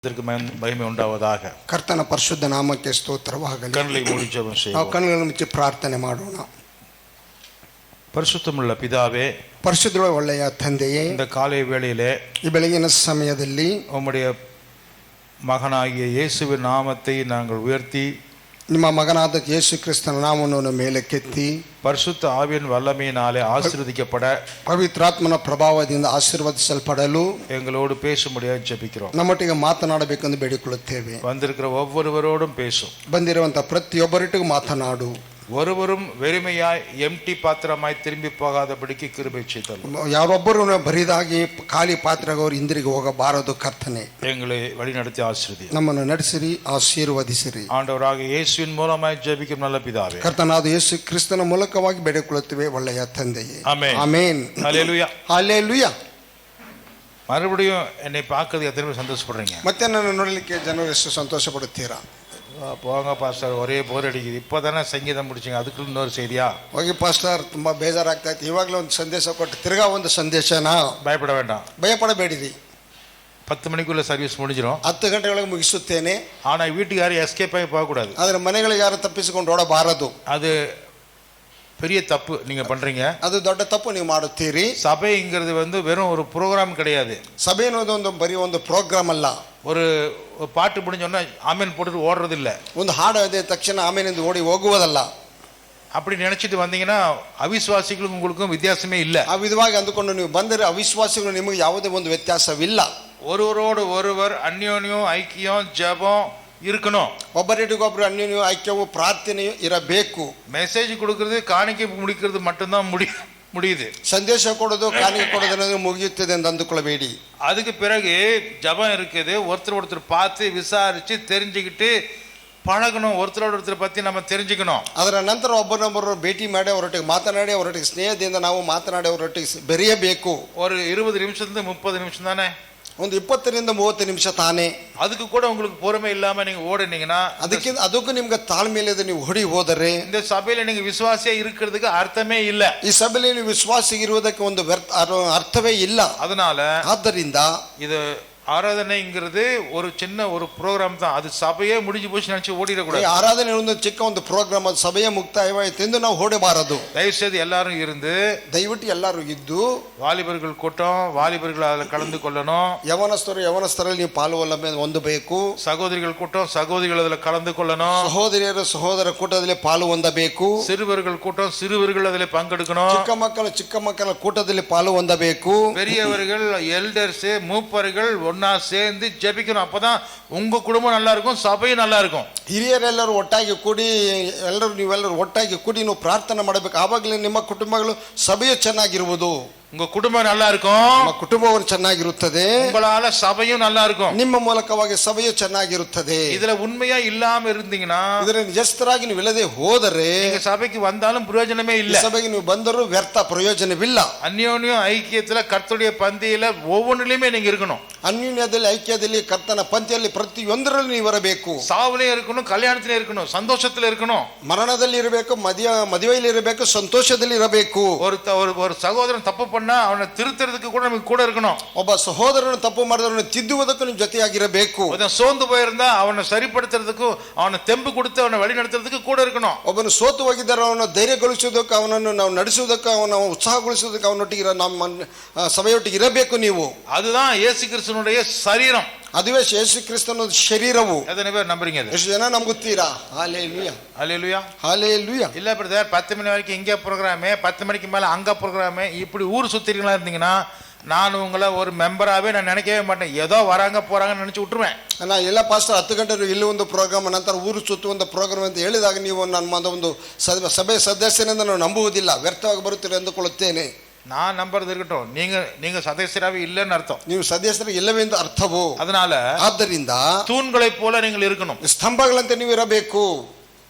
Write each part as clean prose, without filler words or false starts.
மகிமை உண்டாவதாக. ಕರ್ತನ ಪರಿಶುದ್ಧ ನಾಮಕ್ಕೆ ಸ್ತೋತ್ರವಾಗಲಿ. ಕಣ್ಣುகளை ಮೂಡಿ ಜெபம் செய்வோம். ನಾವು ಕಣ್ಣುಗಳನ್ನು ಮುಚ್ಚಿ ಪ್ರಾರ್ಥನೆ ಮಾಡೋಣ. ಪರಿಶುದ್ಧமுள்ள பிதாவே, ಪರಿಶುದ್ಧ ಒಳ್ಳೆಯ ತಂದೆಯೇ, இந்த காலை வேளையிலே ಈ ಬೆಳಗಿನ ಸಮಯದಲ್ಲಿ உம்முடைய மகனாகிய இயேசுவின் நாமத்தை நாங்கள் உயர்த்தி ನಿಮ್ಮ ಮಗನಾದ ಯೇಸು ಕ್ರಿಸ್ತನ ನಾಮವನ್ನು ಮೇಲಕ್ಕೆತ್ತಿ பரிசுத்த ஆவியின் வல்லமையினாலே ஆசீர்வதிக்கப்பட ಪವಿತ್ರಾತ್ಮನ ಪ್ರಭಾವದಿಂದ ಆಶೀರ್ವದಿಸಲ್ಪಡಲು எங்களோடு பேசும்படியாக ஜெபிக்கிறோம். ನಮ್ಮೊಟ್ಟಿಗೆ ಮಾತನಾಡಬೇಕೆಂದು ಬೇಡಿಕೊಳ್ಳುತ್ತೇವೆ. வந்திருக்கிற ஒவ்வொருவரோடும் பேசும். ಬಂದಿರುವಂತಹ ಪ್ರತಿಯೊಬ್ಬರಿಗೂ ಮಾತನಾಡು. ஒருவரும் வெறுமையாய் எம்டி பாத்திரமாய் திரும்பி போகாதபடிக்கு கிருபை செய்தருளும். ಯಾರೊಬ್ಬರು ಬರಿದಾಗಿ ಖಾಲಿ ಪಾತ್ರಗವರು ಹಿಂದಿರುಗಿ ಹೋಗಬಾರದು ಕರ್ತನೆ. எங்களை வழிநடத்தி ஆசீர்வதியும். ನಮ್ಮನ್ನು ನಡೆಸಿರಿ, ಆಶೀರ್ವದಿಸಿರಿ. ஆண்டவராக இயேசுவின் மூலமாய் ஜெபிக்கும் நல்ல பிதாவே, ಕರ್ತನಾದ ಯೇಸು ಕ್ರಿಸ್ತನ ಮೂಲಕವಾಗಿ ಬೇಡಿಕೊಳ್ಳುತ್ತೇವೆ ಒಳ್ಳೆಯ ತಂದೆಯೇ. ஆமென். ಆಮೆನ್. ஹல்லேலூயா. ಹಲ್ಲೆಲೂಯಾ. மறுபடியும் என்னை பார்க்கறது எத்தனை பேர் சந்தோஷப்படுறீங்க? ಮತ್ತೆ ನನ್ನ ನೋಡಲಿಕ್ಕೆ ಜನರು ಎಷ್ಟು ಸಂತೋಷ ಪಡುತ್ತೀರಾ? போங்க பாஸ்டர், ஒரே போர் அடிக்குது, இப்போதானே சங்கீதம் முடிச்சிங்க, அதுக்குள்ள இன்னொரு செய்தியா? ಹೋಗಿ ಪಾಸ್ಟರ್, ತುಂಬಾ ಬೇಜಾರಾಗ್ತಾ ಇತ್ತು, ಇವಾಗಲೇ ಒಂದು ಸಂದೇಶ ಕೊಟ್ಟು ತಿರ್ಗಾ ಒಂದು ಸಂದೇಶನಾ? பயப்பட வேண்டாம், ಭಯಪಡಬೇಡಿರಿ. 10 மணிக்குள்ள சர்வீஸ் முடிஞ்சிடும். 10 ಗಂಟೆಯೊಳಗೆ ಮುಗಿಸುತ್ತೇನೆ. ஆனால் வீட்டுக்கு யாரும் எஸ்கேப் ஆகி போகக்கூடாது. ಆದರೆ ಮನೆಗಳಿಗೆ ಯಾರು ತಪ್ಪಿಸಿಕೊಂಡು ಓಡಬಾರದು. அது பெரிய தப்பு நீங்க பண்றீங்க. ಅದು ದೊಡ್ಡ ತಪ್ಪು ನೀವು ಮಾಡುತ್ತೀರಿ. சபைங்கிறது வெறும் ஒரு ப்ரோக்ராம் கிடையாது. ಸಭೆ ಅನ್ನೋದು ಒಂದು ಬರೀ ಒಂದು ಪ್ರೋಗ್ರಾಮ್ ಅಲ್ಲ. ஒரு பாட்டு முடிஞ்சோன்னா ஆமென் போட்டுட்டு ஓடுறது இல்லை. ಒಂದು ಹಾಡು ಆದ ತಕ್ಷಣ ಆಮೇನಿಂದ ಓಡಿ ಹೋಗುವುದಲ್ಲ. அப்படி நினைச்சிட்டு வந்தீங்கன்னா அவிசுவாசிகளுக்கும் உங்களுக்கும் வித்தியாசமே இல்லை. ಆ ವಿಧವಾಗಿ ಅಂದುಕೊಂಡು ನೀವು ಬಂದರೆ ಅವಿಶ್ವಾಸಿಗಳು ನಿಮಗೆ ಯಾವುದೇ ಒಂದು ವ್ಯತ್ಯಾಸವಿಲ್ಲ. ஒருவரோடு ஒருவர் அந்யோன்யம் ஐக்கியம் ஜெபம் இருக்கணும். ಒಬ್ಬರಿಗೊಬ್ಬರು ಅನ್ಯೋನ್ಯ ಐಕ್ಯವು ಪ್ರಾರ್ಥನೆಯು ಇರಬೇಕು. மெசேஜ் கொடுக்கறது காணிக்கை முடிக்கிறது மட்டும்தான் முடியுது. ಸಂದೇಶ ಕೊಡೋದು ಕಾಣಿಕೆ ಕೊಡೋದು ಮುಗಿಯುತ್ತದೆ ಎಂದು ಅಂದುಕೊಳ್ಳಬೇಡಿ. அதுக்கு பிறகு ஜெபம் இருக்குது. ஒருத்தர் பார்த்து விசாரிச்சு தெரிஞ்சுக்கிட்டு பழகணும். ஒருத்தர் பத்தி நம்ம தெரிஞ்சுக்கணும். ಅದರ ನಂತರ ಒಬ್ಬರೊಬ್ಬರು ಭೇಟಿ ಮಾಡಿ ಅವರೊಟ್ಟಿಗೆ ಮಾತನಾಡಿ ಅವರೊಟ್ಟಿಗೆ ಸ್ನೇಹದಿಂದ ನಾವು ಮಾತನಾಡಿ ಅವರೊಟ್ಟಿಗೆ ಬೆರೆಯಬೇಕು. ஒரு 20 நிமிஷத்துக்கு 30 நிமிஷம் தானே, ಒಂದು 20 ರಿಂದ 30 ನಿಮಿಷ ತಾನೇ. அதுக்கு கூட உங்களுக்கு பொறுமை இல்லாம நீங்க ஓடுனீங்கன்னா, ಅದಕ್ಕೂ ನಿಮ್ಗೆ ತಾಳ್ಮೆ ಇಲ್ಲದೆ ನೀವು ಹೊಡಿ ಹೋದರೆ இந்த சபையில நீங்க விசுவாசியா இருக்கிறதுக்கு அர்த்தமே இல்ல. ಈ ಸಭೆಯಲ್ಲಿ ನೀವು ವಿಶ್ವಾಸ ಇರುವುದಕ್ಕೆ ಒಂದು ಅರ್ಥವೇ ಇಲ್ಲ. அதனால ಆದ್ದರಿಂದ இது ஆராதனைங்கிறது ஒரு சின்ன ஒரு ப்ரோக்ராம் தான். அது சபையே முடிஞ்சு போச்சு நினைச்சு ஓடிடக்கூடாது. ಆರಾಧನೆ ಒಂದು ಚಿಕ್ಕ ಒಂದು ಪ್ರೋಗ್ರಾಮ್, ಅದು ಸಭೆಯ ಮುಕ್ತಾಯವಾಯಿತು ಎಂದು ನಾವು ಓಡಬಾರದು. தயவுசெய்து எல்லாரும் இருந்து, ದಯವಿಟ್ಟು ಎಲ್ಲರೂ ಇದ್ದು, வாலிபர்கள் கூட்டம் வாலிபர்கள் அதில் கலந்து கொள்ளணும். ಯವನಸ್ಥರಲ್ಲಿ ನೀವು ಪಾಲ್ಗೊಳ್ಳ ಹೊಂದಬೇಕು. சகோதரிகள் கூட்டம் சகோதரிகள் அதில் கலந்து கொள்ளணும். ಸಹೋದರ ಕೂಟದಲ್ಲಿ ಪಾಲು ಹೊಂದಬೇಕು. சிறுவர்கள் கூட்டம் சிறுவர்கள் அதில் பங்கெடுக்கணும். ಚಿಕ್ಕ ಮಕ್ಕಳ ಕೂಟದಲ್ಲಿ ಪಾಲು ಹೊಂದಬೇಕು. பெரியவர்கள் எல்டர்ஸ் மூப்பர்கள் ஒன்னா சேர்ந்து ஜெபிக்கணும். அப்பதான் உங்க குடும்பம் நல்லா இருக்கும், சபையும் நல்லா இருக்கும். ಹಿರಿಯರೆಲ್ಲರೂ ಒಟ್ಟಾಗಿ ಕೂಡಿ ನೀವೆಲ್ಲರೂ ಒಟ್ಟಾಗಿ ಕೂಡಿ ನೀವು ಪ್ರಾರ್ಥನೆ ಮಾಡಬೇಕು. ಆವಾಗಲೇ ನಿಮ್ಮ ಕುಟುಂಬಗಳು ಸಭೆಯು ಚೆನ್ನಾಗಿರುವುದು. உங்க குடும்பம் நல்லா இருக்கும், ಕುಟುಂಬವು ಚೆನ್ನಾಗಿರುತ್ತದೆ. உங்களால சபையும் நல்லா இருக்கும். ನಿಮ್ಮ ಮೂಲಕವಾಗಿ ಸಭೆಯು ಚೆನ್ನಾಗಿರುತ್ತದೆ. இதுல உண்மையா இல்லாம இருந்தீங்கன்னா, ಇದರ ನಿಜಸ್ಥರಾಗಿ ನೀವು ಇಲ್ಲದೆ ಹೋದರೆ நீங்க சபைக்கு வந்தாலும் பிரயோஜனமே இல்ல. ಸಭೆಗೆ ನೀವು ಬಂದರೂ ವ್ಯರ್ಥ, ಪ್ರಯೋಜನವಿಲ್ಲ. அந்யோன்யம் ஐக்கியத்துல கர்த்தருடைய பந்தியில ஒவ்வொன்றிலுமே நீங்க இருக்கணும். ಅನ್ಯೋನ್ಯದಲ್ಲಿ ಐಕ್ಯದಲ್ಲಿ ಕರ್ತನ ಪಂಕ್ತಿಯಲ್ಲಿ ಪ್ರತಿಯೊಂದರಲ್ಲಿ ನೀವು ಇರಬೇಕು. சாவுலயும் இருக்கணும், கல்யாணத்திலும் இருக்கணும், சந்தோஷத்துல இருக்கணும், ಮರಣದಲ್ಲಿ ಇರಬೇಕು, ಮದುವೆಯಲ್ಲಿ ಇರಬೇಕು, ಸಂತೋಷದಲ್ಲಿ ಇರಬೇಕು. ஒரு சகோதரன் தப்பு பண்ணா அவனை திருத்துறதுக்கு கூட நமக்கு கூட இருக்கணும். ಒಬ್ಬ ಸಹೋದರನು ತಪ್ಪು ಮಾಡಿದವನು ತಿದ್ದುವುದಕ್ಕೂ ನೀವು ಜೊತೆಯಾಗಿರಬೇಕು. சோர்ந்து போயிருந்தா அவனை சரிப்படுத்துறதுக்கும் அவனை தெம்பு கொடுத்து அவனை வழி நடத்துறதுக்கு கூட இருக்கணும். ಒಬ್ಬನು ಸೋತು ಹೋಗಿದ್ದರೆ ಅವನು ಧೈರ್ಯಗೊಳಿಸುವುದಕ್ಕೆ, ಅವನನ್ನು ನಾವು ನಡೆಸುವುದಕ್ಕೆ, ಅವನ ಉತ್ಸಾಹಗೊಳಿಸುವುದಕ್ಕೆ ಅವನೊಟ್ಟಿಗೆ ನಮ್ಮ ಸಭೆಯೊಟ್ಟಿಗೆ ಇರಬೇಕು ನೀವು. அதுதான் இயேசு கிறிஸ்துவினுடைய சரீரம். ಅದುವೇ ಯೇಸು ಕ್ರಿಸ್ತನ ಶರೀರವು. எத்தனை பேர் நம்புறீங்க? ಎಷ್ಟು ಜನ ನಂಬುತ್ತೀರಾ? ஹல்லேலூயா, ஹல்லேலூயா, ஹல்லேலூயா. இல்ல பிரதர் 10 மணி வரைக்கும் இங்கே ப்ரோக்ராம், 10 மணிக்கு மேல அங்க ப்ரோக்ராம், இப்படி ஊர் சுத்திரீங்களா இருந்தீங்கன்னா நான் உங்களை ஒரு மெம்பராகவே நான் நினைக்கவே மாட்டேன். ஏதோ வராங்க போறாங்கன்னு நினைச்சு விட்டுருவேன். ನಾನು ಎಲ್ಲ ಪಾಸ್ಟರ್ 10 ಗಂಟೆ ಇಲ್ಲಿ ಒಂದು ಪ್ರೋಗ್ರಾಮ್, ನಂತರ ಊರು ಸುತ್ತುವಂಥ ಪ್ರೋಗ್ರಾಮ್ ಅಂತ ಹೇಳಿದಾಗ ನೀವು ನನ್ನ ಒಂದು ಸಭೆ ಸದಸ್ಯನಿಂದ ನಾನು ನಂಬುವುದಿಲ್ಲ, ವ್ಯರ್ಥವಾಗಿ ಬರುತ್ತೀರಿ ಎಂದುಕೊಳ್ಳುತ್ತೇನೆ. நான் நம்புறது இருக்கட்டும், நீங்க சதஸ்யராகவே இல்லைன்னு அர்த்தம். ನೀವು ಸದಸ್ಯರು ಇಲ್ಲವೇ ಎಂದು ಅರ್ಥವು. அதனால ಆದ್ದರಿಂದ தூண்களை போல நீங்கள் இருக்கணும். ಸ್ತಂಭಗಳಂತೆ ನೀವು ಇರಬೇಕು.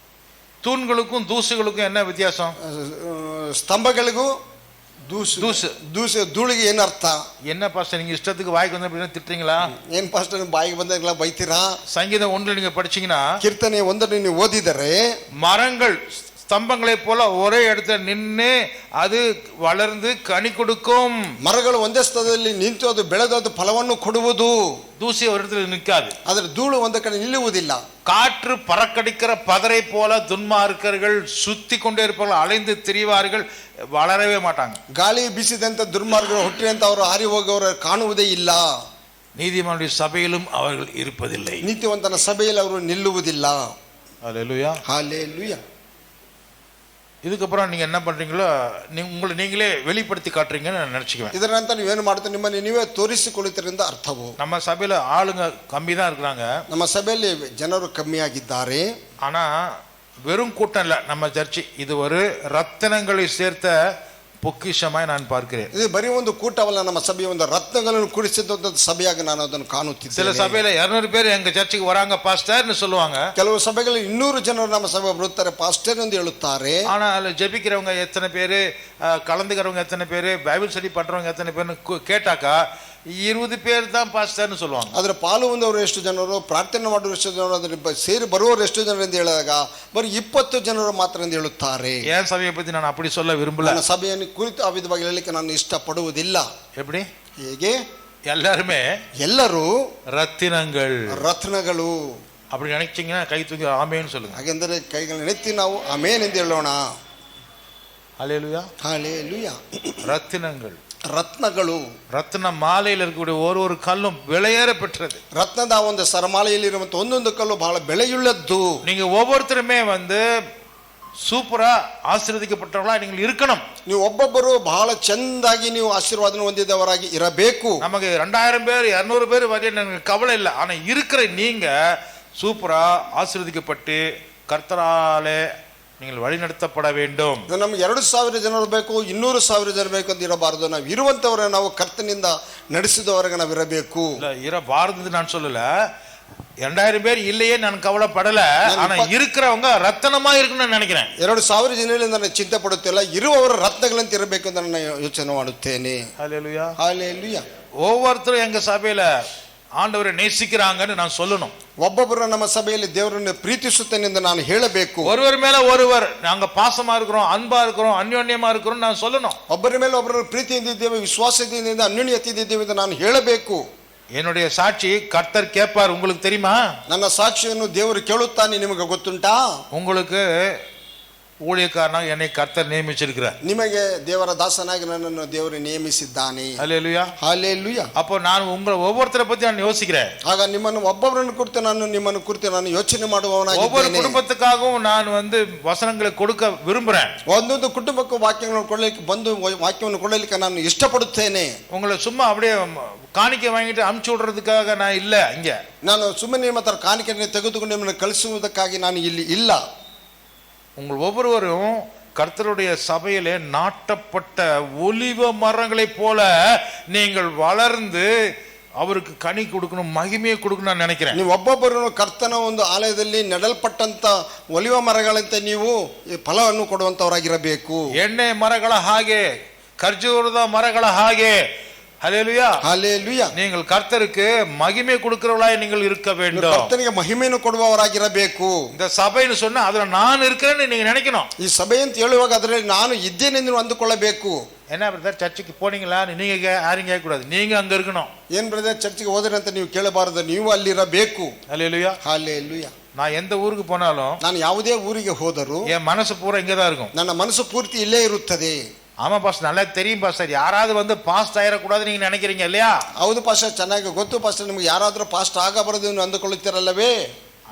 தூண்களுக்கும் தூசுகளுக்கும் என்ன வித்தியாசம்? ಸ್ತಂಭಗಳಿಗೂ ಧೂಳಿಗೆ ಏನು ಅರ್ಥ? என்ன பாஸ்டர் நீங்க இஷ்டத்துக்கு வாய்க்கு வந்து அப்படின்னா திட்டுறீங்களா? ಏನ್ ಪಾಸ್ಟರ್ ಬಾಯಿಗೆ ಬಂದಾಗಲ್ಲ ಬೈತೀರಾ? சங்கீதம் 1 நீங்க படிச்சீங்கன்னா, ಕೀರ್ತನೆ 1 ನೀವು ಓದಿದರೆ, மரங்கள் ஸ்தம்பங்களைப் போல ஒரே இடத்துல நின்று அது வளர்ந்து கனி கொடுக்கும். ಮರಗಳು ಒಂದೇ ಸ್ಥಳದಲ್ಲಿ ನಿಂತು ಅದು ಬೆಳೆದು ಅದು ಫಲವನ್ನು ಕೊಡುವುದು. தூசி ஒரு இடத்துல நிற்காது. ಅದರ ಧೂಳು ಒಂದು ಕಡೆ ನಿಲ್ಲುವುದಿಲ್ಲ. காற்று பறக்கடிக்கிற பதரை போல துன்மார்க்கர்கள் சுத்தி கொண்டே இருப்பார்கள், அலைந்து திரிவார்கள், வளரவே மாட்டாங்க. ಗಾಳಿ ಬೀಸಿದಂತ ದುರ್ಮಾರ್ಗರು ಹುಟ್ಟಿದಂತ ಅವರು ಹಾರಿ ಹೋಗುವವರು ಕಾಣುವುದೇ ಇಲ್ಲ. நீதிமானுடைய சபையிலும் அவர்கள் இருப்பதில்லை. ನೀತಿವಂತನ ಸಭೆಯಲ್ಲಿ ಅವರು ನಿಲ್ಲುವುದಿಲ್ಲ. ஹல்லேலூயா, ஹல்லேலூயா. இதுக்கப்புறம் நீங்க என்ன பண்றீங்களோ உங்களை நீங்களே வெளிப்படுத்தி காட்டுறீங்கன்னு நான் நினைச்சுக்குவேன். ಇದರ ನಂತರ ನೀವೇನು ಮಾಡ್ತೀರಿ, ನಿಮ್ಮನ್ನು ನೀವೇ ತೋರಿಸಿಕೊಳ್ಳುತ್ತೀರಿಂದ ಅರ್ಥವು. நம்ம சபையில ஆளுங்க கம்மி தான் இருக்கிறாங்க. ನಮ್ಮ ಸಭೆಯಲ್ಲಿ ಜನರು ಕಮ್ಮಿಯಾಗಿದ್ದಾರೆ. ஆனா வெறும் கூட்டம் இல்ல நம்ம சர்ச்சு, இது ஒரு ரத்தினங்களை சேர்த்த பொக்கிஷமாய் நான் பார்க்கிறேன். ಇದು ಬರೀ ಒಂದು ಕೂಟವಲ್ಲ, ನಮ್ಮ ಸಭೆಯ ಒಂದು ರತ್ನಗಳನ್ನು ಕೂಡಿಸಿದಂತ ಸಭೆಯಾಗಿ ನಾನು ಅದನ್ನು ಕಾಣುತ್ತಿದ್ದೇನೆ. சில சபையில 200 பேர் எங்க சர்ச்சுக்கு வராங்க பாஸ்டர்னு சொல்லுவாங்க. ಕೆಲವು ಸಭೆಗಳಲ್ಲಿ 200 ಜನರು ನಮ್ಮ ಸಭೆ ಬರುತ್ತಾರೆ ಪಾಸ್ಟರ್ ಎಂದು ಹೇಳುತ್ತಾರೆ. ஆனா அதுல ஜெபிக்கிறவங்க எத்தனை பேரு, கலந்துக்கிறவங்க எத்தனை பேரு, பைபிள் ஸ்டடி பண்றவங்க எத்தனை பேர்னு கேட்டாக்கா 20 பேர் தான் பாஸ்டர்னு சொல்லுவாங்க. ಅದರ ಪಾಲು ಹೊಂದವರು ಎಷ್ಟು ಜನರು, ಪ್ರಾರ್ಥನೆ ಮಾಡುವ ಎಷ್ಟು ಜನರು, ಅದರ ಸೇರಿ ಬರುವವರು ಎಷ್ಟು ಜನರು ಎಂದು ಹೇಳಿದಾಗ ಬರೀ 20 ಜನರು ಮಾತ್ರ ಎಂದು ಹೇಳುತ್ತಾರೆ. ஏன் சபையை பத்தி நான் அப்படி சொல்ல விரும்பல. ನನ್ನ ಸಭೆಯನ್ನು ಕುರಿತು ಆ ವಿಧವಾಗಿ ಹೇಳಲಿಕ್ಕೆ ನಾನು ಇಷ್ಟಪಡುವುದಿಲ್ಲ. எப்படி? ಹೇಗೆ? எல்லாருமே ಎಲ್ಲರೂ ரத்தினங்கள், ರತ್ನಗಳು. அப்படி நினைச்சீங்கன்னா கை தூக்கி ஆமேன்னு சொல்லுங்க. ಹಾಗೆಂದರೆ ಕೈಗಳನ್ನು ಎತ್ತಿ ನಾವು ಆಮೇನ್ ಎಂದು ಹೇಳೋಣ. ஹல்லேலூயா, ஹல்லேலூயா. ரத்தினங்கள், ರತ್ನಗಳು. ரத்தின மாலையில் இருக்கக்கூடிய ஒரு கல்லும் விலையேற பெற்றது. ರತ್ನದ ಒಂದು ಸರಮಾಲೆಯಲ್ಲಿ ಇರುವಂತ ಒಂದೊಂದು ಕಲ್ಲು ಬಹಳ ಬೆಲೆಯುಳ್ಳದ್ದು. நீங்க ஒவ்வொருத்தருமே சூப்பரா ஆசீர்வதிக்கப்பட்டவங்களா நீங்கள் இருக்கணும். ನೀವು ಒಬ್ಬೊಬ್ಬರು ಬಹಳ ಚೆಂದಾಗಿ ನೀವು ಆಶೀರ್ವಾದ ಹೊಂದಿದವರಾಗಿ ಇರಬೇಕು. நமக்கு 2000 பேர் 200 பேர் வரையும் எனக்கு கவலை இல்லை. ஆனா இருக்கிற நீங்க சூப்பரா ஆசீர்வதிக்கப்பட்டு கர்த்தராலே நீங்கள் வழிநடத்தப்பட வேண்டும். ನಮ್ಗೆ 2000 ಜನರು ಬೇಕು, 200,000 ಜನ ಬೇಕು ಅಂತ ಇರಬಾರದು. ನಾವು ಇರುವಂತವರ ನಾವು ಕರ್ತನಿಂದ ನಡೆಸಿದವರೆಗೆ ನಾವು ಇರಬೇಕು. இரபாரது நான் சொல்லல, 2000 பேர் இல்லையே நான் கவலைப்படல. ஆனா இருக்கிறவங்க ரத்தனமா இருக்குன்னு நினைக்கிறேன். 2000 ಜನರಿಂದ ನಾನು ಚಿಂತೆ ಪಡುತ್ತಿಲ್ಲ, ಇರುವವರ ರತ್ನಗಳಂತ ಇರಬೇಕು ಅಂತ ನಾನು ಯೋಚನೆ ಮಾಡುತ್ತೇನೆ. ஹல்லேலூயா, ஹல்லேலூயா. ஒவ்வொருத்தரும் எங்க சபையில ஆண்டவரை நேசிக்கிறாங்கன்னு நான் சொல்லணும். ಒಬ್ಬೊಬ್ಬರು ನಮ್ಮ ಸಭೆಯಲ್ಲಿ ದೇವರನ್ನು ಪ್ರೀತಿಸುತ್ತೇನೆ ಎಂದು ನಾನು ಹೇಳಬೇಕು. ஒருவர் மேல ஒருவர் நாங்க பாசமா இருக்கிறோம், அன்பா இருக்கிறோம், அந்யோன்யமா இருக்கிறோம் நான் சொல்லணும். ಒಬ್ಬರ ಮೇಲೆ ಒಬ್ಬರು ಪ್ರೀತಿಯಿಂದ ಇದ್ದೇವೆ, ವಿಶ್ವಾಸದಿಂದ ಅನ್ಯೋನ್ಯತೆಯಿಂದ ಇದ್ದೇವೆ ಎಂದು ನಾನು ಹೇಳಬೇಕು. என்னுடைய சாட்சி கர்த்தர் கேட்பார். உங்களுக்கு தெரியுமா? ನನ್ನ ಸಾಕ್ಷಿಯನ್ನು ದೇವರು ಕೇಳುತ್ತಾನೆ. ನಿಮಗೆ ಗೊತ್ತುಂಟಾ? உங்களுக்கு ஊழியக்காரனாக என்னை கர்த்தர் நியமிச்சிருக்கிறார். ನಿಮಗೆ ದೇವರ ದಾಸನಾಗಿ ನನ್ನನ್ನು ದೇವರು ನೇಮಿಸಿದ್ದಾನೆ. ஹல்லேலூயா, ஹல்லேலூயா. அப்போ நான் உங்களை ஒவ்வொருத்தரை பத்தி நான் யோசிக்கிறேன். ಆಗ ನಿಮ್ಮನ್ನು ಒಬ್ಬೊಬ್ಬರನ್ನು ಕುರಿತು ನಿಮ್ಮನ್ನು ಕುರಿತು ನಾನು ಯೋಚನೆ ஒவ்வொரு ಮಾಡುವವನಾಗಿದ್ದೇನೆ. குடும்பத்துக்காகவும் நான் வசனங்களை கொடுக்க விரும்புறேன். ಒಂದೊಂದು ಕುಟುಂಬಕ್ಕೂ ವಾಕ್ಯಗಳನ್ನು ಕೊಡಲಿಕ್ಕೆ ಬಂದು ವಾಕ್ಯವನ್ನು ಕೊಡಲಿಕ್ಕೆ ನಾನು ಇಷ್ಟಪಡುತ್ತೇನೆ. உங்களை சும்மா அப்படியே காணிக்கை வாங்கிட்டு அமுச்சு விடுறதுக்காக நான் இல்ல இங்க. ನಾನು ಸುಮ್ಮನೆ ನಿಮ್ಮ ಹತ್ರ ಕಾಣಿಕೆಯನ್ನು ತೆಗೆದುಕೊಂಡು ನಿಮ್ಮನ್ನು ಕಳಿಸುವುದಕ್ಕಾಗಿ ನಾನು ಇಲ್ಲಿ ಇಲ್ಲ. உங்கள் ஒவ்வொருவரும் கர்த்தருடைய சபையிலே நாட்டப்பட்ட ஒலிவ மரங்களைப் போல நீங்கள் வளர்ந்து அவருக்கு கனி கொடுக்கணும், மகிமையை கொடுக்கணும் நான் நினைக்கிறேன். ನೀವು ಒಬ್ಬೊಬ್ಬರು ಕರ್ತನ ಒಂದು ಆಲಯದಲ್ಲಿ ನೆಡಲ್ಪಟ್ಟಂತ ಒಲಿವ ಮರಗಳಂತೆ ನೀವು ಫಲವನ್ನು ಕೊಡುವಂತವರಾಗಿರಬೇಕು. ಎಣ್ಣೆ ಮರಗಳ ಹಾಗೆ, ಖರ್ಜೂರದ ಮರಗಳ ಹಾಗೆ. ஹல்லேலூயா, ஹல்லேலூயா. நீங்கள் கர்த்தருக்கு மகிமை கொடுக்கிறவர்களாய் நீங்கள் இருக்க வேண்டும். ಕರ್ತನಿಗೆ ಮಹಿಮೆಯನ್ನು ಕೊಡುವವರಾಗಿರಬೇಕು. இந்த சபைன்னு சொன்னா அதுல நான் இருக்கிறேன்னு நீங்க நினைக்கணும். ಈ ಸಭೆ ಅಂತ ಹೇಳುವಾಗ ಅದರಲ್ಲಿ ನಾನು ಇದ್ದೇನೆ ಎಂದು ಅಂದುಕೊಳ್ಳಬೇಕು. என்ன பிரதர் சர்ச்சுக்கு போனீங்களா நீங்க யாரும் கேட்க கூடாது, நீங்க அங்க இருக்கணும். ಏನ್ ಬ್ರದರ್ ಚರ್ಚಿಗೆ ಹೋದ್ರೆ ಅಂತ ನೀವು ಕೇಳಬಾರದು, ನೀವು ಅಲ್ಲಿರಬೇಕು. ஹல்லேலூயா, ஹல்லேலೂயா. நான் எந்த ஊருக்கு போனாலும் ನಾನು ಯಾವುದೇ ಊರಿಗೆ ಹೋದರೂ என் மனசு பூரா இங்கதான் இருக்கும். ನನ್ನ மனசு ಪೂರ್ತಿ ಇಲ್ಲೇ ಇರುತ್ತದೆ. ஆமா பாஸ்டர், நல்லா தெரியும் பாஸ்டர், யாராவது பாஸ்ட் ஆயிடக்கூடாது நீங்க நினைக்கிறீங்க இல்லையா? ಹೌದು ಪಾಸ್ಟರ್, ಚೆನ್ನಾಗಿ ಗೊತ್ತು ಪಾಸ್ಟರ್, ನಿಮ್ಗೆ ಯಾರಾದ್ರೂ ಪಾಸ್ಟ್ ಆಗಬಾರದು ಎಂದು ಅಂದುಕೊಳ್ಳುತ್ತೀರಲ್ಲವೇ?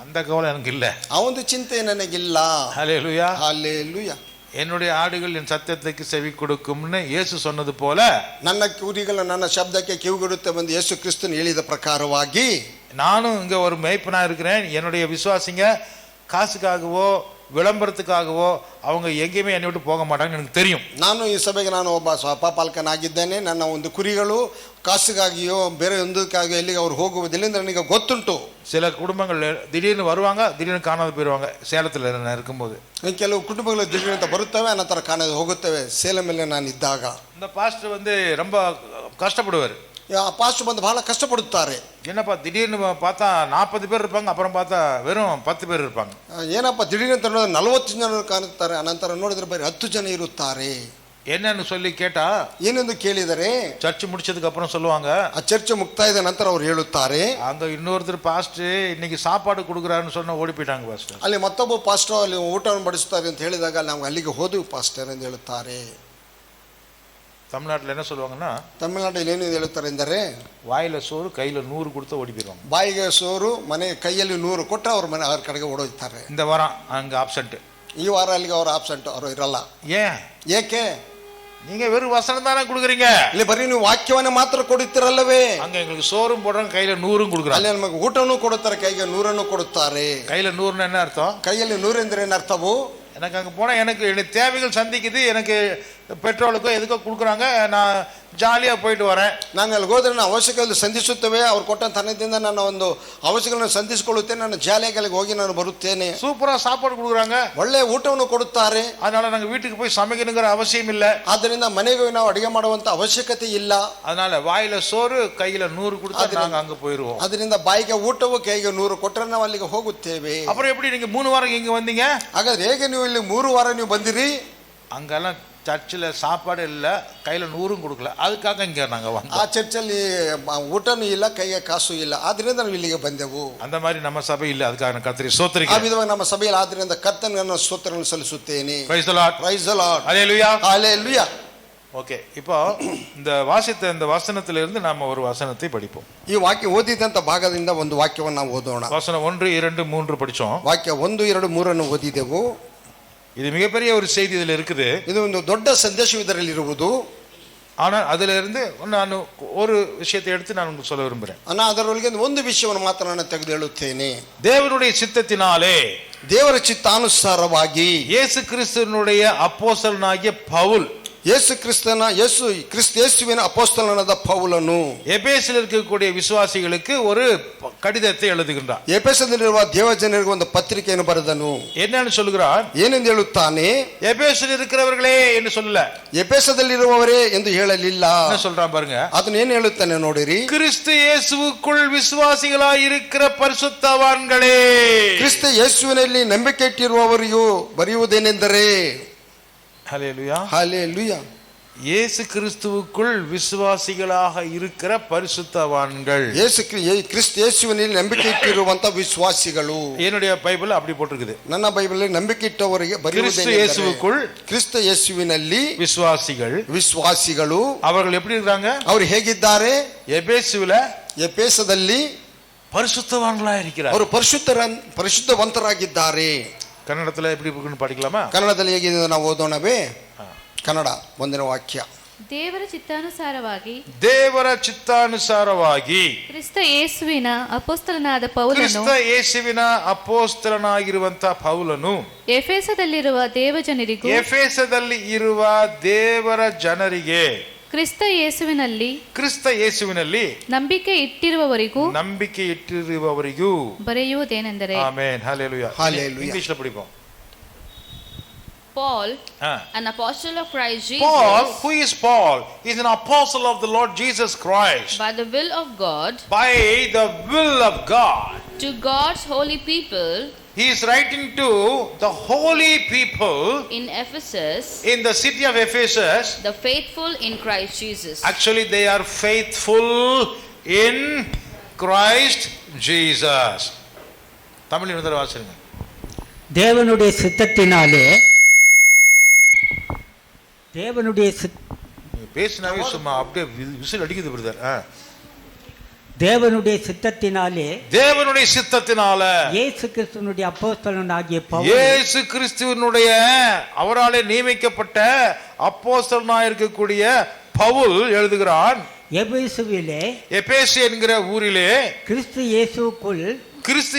அந்த கவலை எனக்கு இல்ல. ಆ ಒಂದು ಚಿಂತೆ ನನಗಿಲ್ಲ. ஹல்லேலூயா, ஹல்லேலூயா. என்னுடைய ஆடுகள் என் சத்தத்துக்கு செவி கொடுக்கும்னு இயேசு சொன்னது போல ನನ್ನ ಕುರಿಗಳು ನನ್ನ ಶಬ್ದಕ್ಕೆ ಕಿವಿಗೊಡುತ್ತೆ ಎಂದು ಯೇಸು ಕ್ರಿಸ್ತನು ಹೇಳಿದ ಪ್ರಕಾರವಾಗಿ நானும் இங்க ஒரு மேய்ப்பனா இருக்கிறேன். என்னுடைய விசுவாசிங்க காசுக்காகவோ விளம்பரத்துக்காகவோ அவங்க எங்கேயுமே என்னை விட்டு போக மாட்டாங்கன்னு எனக்கு தெரியும். ನಾನು ಈ ಸಭೆಗೆ ನಾನು ಒಬ್ಬ ಸ್ವಪಾಲಕನಾಗಿದ್ದೇನೆ. ನನ್ನ ಒಂದು ಕುರಿಗಳು ಕಾಸಿಗಾಗಿಯೋ ಬೇರೆ ಒಂದಕ್ಕಾಗಿಯೋ ಎಲ್ಲಿಗೆ ಅವ್ರು ಹೋಗುವುದಿಲ್ಲ ಎಂದು ನನಗೆ ಗೊತ್ತುಂಟು. சில குடும்பங்கள் திடீர்னு வருவாங்க, திடீர்னு காணாது போயிடுவாங்க. சேலத்தில் நான் இருக்கும்போது ಕೆಲವು ಕುಟುಂಬಗಳು ದಿಢೀರಂತ ಬರುತ್ತವೆ, ಅನಂತರ ಕಾಣದೆ ಹೋಗುತ್ತವೆ. ಸೇಲಂ ಮೇಲೆ ನಾನು ಇದ್ದಾಗ இந்த பாஸ்டர் ரொம்ப கஷ்டப்படுவார். ಪಾಸ್ಟರ್ ಬಂದು ಬಹಳ ಕಷ್ಟಪಡುತ್ತಾರೆ. என்னப்பா திடீர்னு பார்த்தா 40 பேர் இருப்பாங்க, அப்புறம் பார்த்தா வெறும் 10 பேர் இருப்பாங்க. ಏನಪ್ಪ ದಿಢೀರ್ ಅಂತ ನೋಡಿದ್ರೆ 40 ಜನರು ಕಾಣುತ್ತಾರೆ, ಅನಂತರ ನೋಡಿದ್ರೆ ಬರೀ 10 ಜನ ಇರುತ್ತಾರೆ. என்னன்னு சொல்லி கேட்டா ಏನೆಂದು ಕೇಳಿದರೆ சர்ச் முடிச்சதுக்கு அப்புறம் சொல்லுவாங்க, ಆ ಚರ್ಚೆ ಮುಕ್ತಾಯದ ನಂತರ ಅವ್ರು ಹೇಳುತ್ತಾರೆ, அங்க இன்னொருத்தர் பாஸ்டர் இன்னைக்கு சாப்பாடு கொடுக்குறாருன்னு சொன்னா ಓಡಿ போயிட்டாங்க பாஸ்டர். ಅಲ್ಲಿ ಮತ್ತೊಬ್ಬ ಪಾಸ್ಟರ್ ಅಲ್ಲಿ ಊಟವನ್ನು ಬಡಿಸ್ತಾರೆ ಅಂತ ಹೇಳಿದಾಗ ನಾವು ಅಲ್ಲಿಗೆ ಹೋದವು ಪಾಸ್ಟರ್ ಎಂದು ಹೇಳುತ್ತಾರೆ. தமிழ்நாட்டில் என்ன சொல்லுவாங்கன்னா, ತಮಿಳುನಾಡಲ್ಲಿ ಏನು ಹೇಳುತ್ತಾರೆ ಎಂದರೆ வாயில சோறு கையில 100 கொடுத்து ಓಡಿ போயிடுவாங்க. ಬಾಯಿಗೆ ಸೋರು ಮನೆ ಕೈಯಲ್ಲಿ 100 ಕೊಟ್ಟರೆ ಅವ್ರ ಕಡೆಗೆ ಓಡೋಗ್ತಾರೆ. இந்த வாரம் அங்க ஆப்சென்ட், ಈ ವಾರ ಅಲ್ಲಿಗೆ ಅವರು ಆಬ್ಸೆಂಟ್, ಅವರು ಇರಲ್ಲ. ஏன்? ಏಕೆ? நீங்க வெறும் வசனம் தானே கொடுக்குறீங்க, ಇಲ್ಲಿ ಬರೀ ನೀವು ವಾಕ್ಯವನ್ನ ಮಾತ್ರ ಕೊಡುತ್ತೀರಲ್ಲವೇ? அங்க எங்களுக்கு சோறும் போடுறாங்க, கையில 100 கொடுக்குறாங்க. ಅಲ್ಲಿ ನಮಗೆ ಊಟನೂ ಕೊಡುತ್ತಾರೆ, ಕೈಗೆ 100 ಕೊಡುತ್ತಾರೆ. கையில 100 என்ன அர்த்தம்? ಕೈಯಲ್ಲಿ 100 ಎಂದ್ರೆ ಏನು ಅರ್ಥವು? எனக்கு அங்கே போனால் எனக்கு தேவைகள் சந்திக்குது, எனக்கு பெட்ரோலுக்கோ எதுக்கோ கொடுக்குறாங்க, நான் ஜாலியாக போயிட்டு வரேன். ನಾನು ಅಲ್ಲಿ ಹೋದ್ರೆ ನಾನು ಅವಶ್ಯಕತೆ ಸಂಧಿಸುತ್ತೇವೆ, ಅವ್ರು ಕೊಟ್ಟಂತ ಹಣದಿಂದ ನಾನು ಒಂದು ಅವಶ್ಯಕತೆಗಳನ್ನು ಸಂಧಿಸಿಕೊಳ್ಳುತ್ತೇನೆ, ನಾನು ಜಾಲಿಯಾಗಿ ಅಲ್ಲಿಗೆ ಹೋಗಿ ನಾನು ಬರುತ್ತೇನೆ. சூப்பராக சாப்பாடு கொடுக்குறாங்க, ಒಳ್ಳೆ ಊಟವನ್ನು ಕೊಡುತ್ತಾರೆ. அதனால நாங்கள் வீட்டுக்கு போய் சமைக்கணுங்கிற அவசியம் இல்லை. ಆದ್ದರಿಂದ ಮನೆಗೆ ಹೋಗಿ ನಾವು ಅಡಿಗೆ ಮಾಡುವಂತ ಅವಶ್ಯಕತೆ ಇಲ್ಲ. அதனால வாயில சோறு கையில 100 கொடுத்தா நாங்கள் அங்கே போயிடுவோம். ಅದರಿಂದ ಬಾಯಿಗೆ ಊಟವು ಕೈಗೆ 100 ಕೊಟ್ಟರೆ ನಾವು ಅಲ್ಲಿಗೆ ಹೋಗುತ್ತೇವೆ. அப்புறம் எப்படி நீங்கள் 3 வாரம் இங்கே வந்தீங்க? ಹಾಗಾದ್ರೆ ಹೇಗೆ ನೀವು ಇಲ್ಲಿ 3 ವಾರ ನೀವು ಬಂದಿರಿ? அங்கெல்லாம் சர்ச்சில் சாப்பாடு இல்லை, கையில் 100 கொடுக்கல, அதுக்காக இங்கே நாங்கள் வந்தோம். ಆ ಚರ್ಚಲ್ಲಿ ಊಟನೂ ಇಲ್ಲ, ಕೈಗೆ ಕಾಸು ಇಲ್ಲ, ಆದ್ರಿಂದ ನಾವು ಇಲ್ಲಿಗೆ ಬಂದೆವು. அந்த மாதிரி நம்ம சபை இல்லை, அதுக்காக நான் கர்த்தரை ಆ ஸ்தோத்திரிக்கிறேன். ವಿಧವಾಗಿ ನಮ್ಮ ಸಭೆಯಲ್ಲಿ ಆದ್ರಿಂದ ಕರ್ತನಿಗೆ ಸ್ತೋತ್ರವನ್ನು ಸಲ್ಲಿಸುತ್ತೇನೆ. Praise the Lord. Praise the Lord. Hallelujah. Hallelujah. Okay, இப்போ இந்த வாசித்த இந்த வசனத்திலிருந்து நாம ஒரு வசனத்தை படிப்போம். ಈ ವಾಕ್ಯ ಓದಿದಂತ ಭಾಗದಿಂದ ಒಂದು ವಾಕ್ಯವನ್ನು ನಾವು ಓದೋಣ. வசனம் 1, 2, 3 படிச்சோம். ವಾಕ್ಯ 1, 2, 3 ಓದಿದೆವು. இது மிகப்பெரிய ஒரு செய்தி இதில் இருக்குது. ಇದು ಒಂದು ದೊಡ್ಡ ಸಂದೇಶ ಇದರಲ್ಲಿ ಇರುವುದು. ஆனால் அதில் இருந்து நான் ஒரு விஷயத்தை எடுத்து நான் உங்களுக்கு சொல்ல விரும்புகிறேன். ನಾನು ಅದರೊಳಗೆ ಒಂದು ವಿಷಯವನ್ನು ಮಾತ್ರ ನಾನು ತೆಗೆದು ಹೇಳುತ್ತೇನೆ. தேவனுடைய சித்தத்தினாலே, ದೇವರ ಚಿತ್ತಾನುಸಾರವಾಗಿ இயேசு கிறிஸ்துவினுடைய அப்போஸ்தலனாகிய பவுல், ಯೇಸುವಿನ ಅಪೊಸ್ತಲನಾದ ಪೌಲನು எபேசில் இருக்கக்கூடிய விசுவாசிகளுக்கு ஒரு கடிதத்தை எழுதுகின்றார். ಎಫೆಸದಲ್ಲಿರುವ ದೇವಜನರಿಗೆ ಒಂದು ಪತ್ರಿಕೆಯನ್ನು ಬರೆದನು. என்னன்னு சொல்லுகிறார்? ಏನೆಂದು ಹೇಳುತ್ತಾನೆ? எபேசில் இருக்கிறவர்களே என்று சொல்லல, ಎಫೆಸದಲ್ಲಿರುವವರೇ ಎಂದು ಹೇಳಲಿಲ್ಲ. என்ன சொல்றான் பாருங்க, ಅದನ್ನ ಏನು ಹೇಳುತ್ತಾನೆ ನೋಡಿರಿ. கிறிஸ்து இயேசுவுக்குள் விசுவாசிகளாய் இருக்கிற பரிசுத்தவான்களே. ಕ್ರಿಸ್ತ ಯೇಸುವಿನಲ್ಲಿ ನಂಬಿಕೆ ಇಟ್ಟಿರುವವರಿಗೂ ಬರೆಯುವುದೇನೆಂದರೆ, ஹல்லேலூயா, ஹல்லேலூயா, இயேசு கிறிஸ்துவுக்குள் விசுவாசிகளாக இருக்கிற பரிசுத்தவான்கள். ಕ್ರಿಸ್ತ ಯೇಸುವಿನಲ್ಲಿ ನಂಬಿಕೆ ಇಟ್ಟಿರುವಂತ ವಿಶ್ವಾಸಿಗಳು. என்னுடைய பைபிள் அப்படி போட்டிருக்குது. ನನ್ನ ಬೈಬಲ್ ನಂಬಿಕೆ ಇಟ್ಟವರಿಗೆ கிறிஸ்து இயேசுவுக்குள் ಕ್ರಿಸ್ತ ಯೇಸುವಿನಲ್ಲಿ விசுவாசிகள். அவர்கள் எப்படி இருக்காங்க? ಅವರು ಹೇಗಿದ್ದಾರೆ? எபேசுவில் பரிசுத்தவான்களா இருக்கிறார். ಅವರು ಪರಿಶುದ್ಧವಂತರಾಗಿದ್ದಾರೆ. ಕನ್ನಡದಲ್ಲಿ எப்படி இருக்குன்னு படிக்கலாமா? ಕನ್ನಡದಲ್ಲಿ ಹೇಗಿದೆ ನಾವು ಓದೋಣವೇ? ಕನ್ನಡ ಒಂದನೇ ವಾಕ್ಯ. ದೇವರ ಚಿತ್ತಾನುಸಾರವಾಗಿ ಕ್ರಿಸ್ತ ಯೇಸುವಿನ ಅಪೊಸ್ತಲನಾಗಿರುವಂತ ಪೌಲನು ಎಫೆಸದಲ್ಲಿರುವ ದೇವರ ಜನರಿಗೆ ಕ್ರಿಸ್ತ ಯೇಸುವಿನಲ್ಲಿ ನಂಬಿಕೆ ಇಟ್ಟಿರುವವರಿಗೂ ಬರೆಯುವುದೇನೆಂದರೆ, ಆಮೆನ್, ಹಲ್ಲೆಲೂಯಾ. ಇಂಗ್ಲಿಷ್ல படிப்போம். Paul, an apostle of Christ Jesus. Paul, who is Paul? He is an apostle of the Lord Jesus Christ. By the will of God. By the will of God. To God's holy people. He is writing to the holy people in Ephesus. In the city of Ephesus. The faithful in Christ Jesus. Actually, they are faithful in Christ Jesus. Tamil எழுதுற வாசிங்க. தேவனுடைய சித்தத்தினாலே பேசினாவே சும்மா அப்படியே whistle அடிக்குது brother. தேவனுடைய சித்தத்தினாலே இயேசு கிறிஸ்துவினுடைய அப்போஸ்தலனாகிய பவுல், இயேசு கிறிஸ்துவினுடைய அவராலே நியமிக்கப்பட்ட அப்போஸ்தலனாய் இருக்கக்கூடிய பவுல் எழுதுகிறான். எபேசு என்கிற ஊரிலே கிறிஸ்து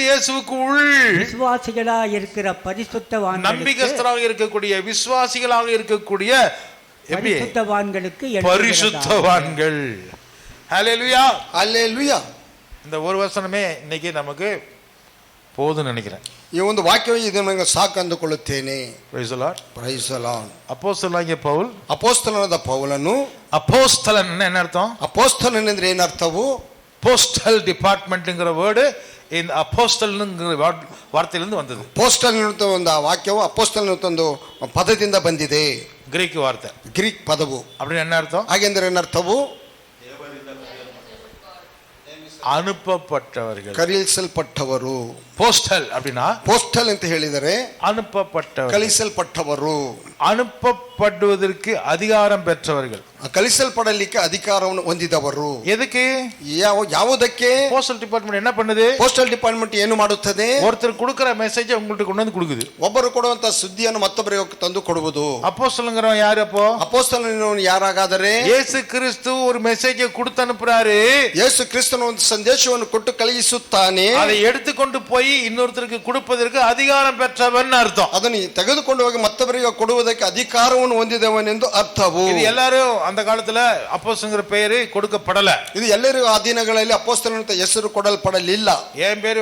இயேசுவுக்குள் விசுவாசிகளாக இருக்கிற பரிசுத்தவான்கள், நம்பிக்கைஸ்தராக இருக்கக்கூடிய விசுவாசிகளாக இருக்கக்கூடிய பரிசுத்தவான்கள். ஹல்லேலூயா, ஹல்லேலூயா. இந்த ஒரு வசனமே இன்னைக்கு நமக்கு போதும்னு நினைக்கிறேன். ಈ ಒಂದು ವಾಕ್ಯವೇ ಇದು ನನಗೆ ಸಾಕು ಅಂದುಕೊಳ್ಳುತ್ತೇನೆ. Praise the Lord. Praise the Lord. அப்போஸ்தலனாகிய பவுல், ಅಪೋಸ್ತಲನಾದ ಪೌಲನು, அப்போஸ்தலன் என்ன அர்த்தம்? ಅಪೋಸ್ತಲನೆಂದ್ರೆ ಏನರ್ಥವು? போஸ்டல் டிபார்ட்மெண்ட்ங்கிற வேர்டு இந்த அப்போஸ்தலனுங்கிற வார்த்தையிலிருந்து வந்தது. ಪೋಸ್ಟಲ್ ಎನ್ನುವಂತ ಒಂದು ವಾಕ್ಯವು ಅಪೋಸ್ತಲ್ ಎನ್ನುವಂತ ಒಂದು ಪದದಿಂದ ಬಂದಿದೆ. கிரீக் வார்த்தை. ಗ್ರೀಕ್ ಪದವು. அப்படின்னு என்ன அர்த்தம்? ಹಾಗೆಂದರೆ ಏನರ್ಥವು? அனுப்பப்பட்டவர்கள். ಕರೆಯಲ್ಪಟ್ಟವರು. போஸ்டல் அப்படின்னா ಪೋಸ್ಟಲ್ ಅಂತ ಹೇಳಿದರೆ அனுப்பப்பட்டவர்கள், ಕಳಿಸಲ್ಪಟ್ಟವರು, அனுப்பப்படுவதற்கு அதிகாரம் பெற்றவர்கள். ಕಳಿಸಲ್ಪಡಲಿಕ್ಕೆ ಅಧಿಕಾರವನ್ನು ಹೊಂದಿದವರು. எதுக்கு? ಯಾವುದಕ್ಕೆ? போஸ்டல் டிபார்ட்மெண்ட் என்ன பண்ணுது? ಪೋಸ್ಟಲ್ ಡಿಪಾರ್ಟ್ಮೆಂಟ್ ಏನು ಮಾಡುತ್ತದೆ? ஒருத்தர் கொடுக்கிற மெசேஜ் உங்கள்ட்ட கொண்டு வந்து கொடுக்குது. ಒಬ್ಬರು ಕೊಡುವಂತ ಸುದ್ದಿಯನ್ನು ಮತ್ತೊಬ್ಬರಿಗೆ ತಂದು ಕೊಡುವುದು. அப்போஸ்தலங்கிறவன் யாரு? அப்போ ಅಪೋಸ್ತಲನು ಯಾರಾಗಾದರೆ? இயேசு கிறிஸ்து ஒரு மெசேஜை கொடுத்து அனுப்புறாரு. ಯೇಸು ಕ್ರಿಸ್ತನ ಒಂದು ಸಂದೇಶವನ್ನು ಕೊಟ್ಟು ಕಳುಹಿಸುತ್ತಾನೆ. அதை எடுத்துக்கொண்டு போய் இன்னொருத்தருக்கு கொடுப்பதற்கு அதிகாரம் பெற்றவன் அர்த்தம். ಅದನ್ನು ತೆಗೆದುಕೊಂಡು ಹೋಗಿ ಮತ್ತೊಬ್ಬರಿಗೆ ಕೊಡುವುದಕ್ಕೆ ಅಧಿಕಾರವನ್ನು ಹೊಂದಿದವನೆಂದು ಅರ್ಥವು. இது எல்லாரும் அந்த காலத்துல அப்போஸ்தலங்கிற பெயரு கொடுக்கப்படல. ಇದು ಎಲ್ಲರಿಗೂ ಆ ದಿನಗಳಲ್ಲಿ ಅಪೋಸ್ತಲನ ಅಂತ ಹೆಸರು ಕೊಡಲ್ಪಡಲಿಲ್ಲ. என் பேரு